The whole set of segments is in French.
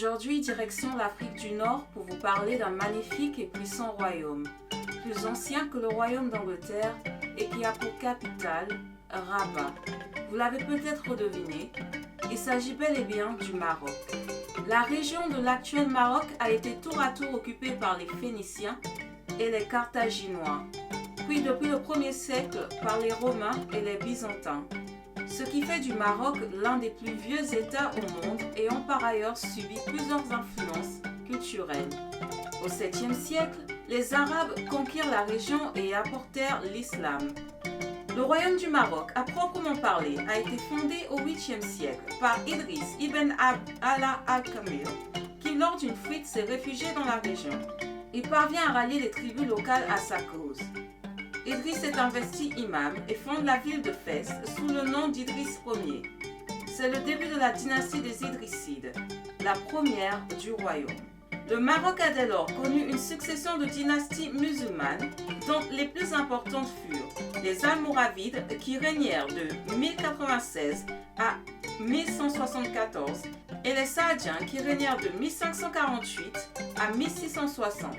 Aujourd'hui, direction l'Afrique du Nord pour vous parler d'un magnifique et puissant royaume, plus ancien que le royaume d'Angleterre et qui a pour capitale Rabat. Vous l'avez peut-être deviné, il s'agit bel et bien du Maroc. La région de l'actuel Maroc a été tour à tour occupée par les Phéniciens et les Carthaginois, puis depuis le 1er siècle par les Romains et les Byzantins. Ce qui fait du Maroc l'un des plus vieux États au monde ayant par ailleurs subi plusieurs influences culturelles. Au 7e siècle, les Arabes conquirent la région et y apportèrent l'islam. Le royaume du Maroc, à proprement parler, a été fondé au 8e siècle par Idriss ibn Ala al-Kamil, qui lors d'une fuite s'est réfugié dans la région. Il parvient à rallier les tribus locales à sa cause. Idriss est investi imam et fonde la ville de Fès sous le nom d'Idriss Ier. C'est le début de la dynastie des Idrissides, la première du royaume. Le Maroc a dès lors connu une succession de dynasties musulmanes, dont les plus importantes furent les Almoravides qui régnèrent de 1096 à 1174 et les Saadiens qui régnèrent de 1548 à 1660.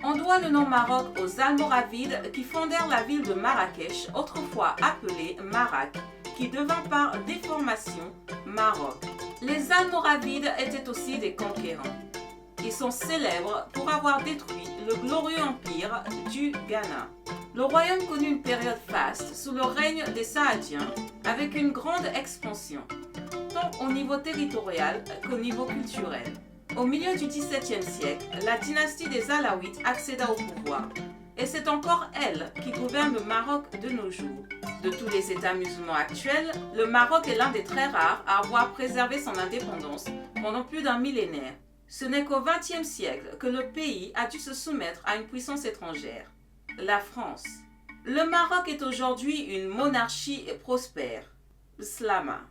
On doit le nom Maroc aux Almoravides qui fondèrent la ville de Marrakech, autrefois appelée Marac, qui devint par déformation Maroc. Les Almoravides étaient aussi des conquérants. Ils sont célèbres pour avoir détruit le glorieux empire du Ghana. Le royaume connut une période faste sous le règne des Saadiens avec une grande expansion, tant au niveau territorial qu'au niveau culturel. Au milieu du XVIIe siècle, la dynastie des Alaouites accéda au pouvoir et c'est encore elle qui gouverne le Maroc de nos jours. De tous les États musulmans actuels, le Maroc est l'un des très rares à avoir préservé son indépendance pendant plus d'un millénaire. Ce n'est qu'au XXe siècle que le pays a dû se soumettre à une puissance étrangère, la France. Le Maroc est aujourd'hui une monarchie prospère, Slama.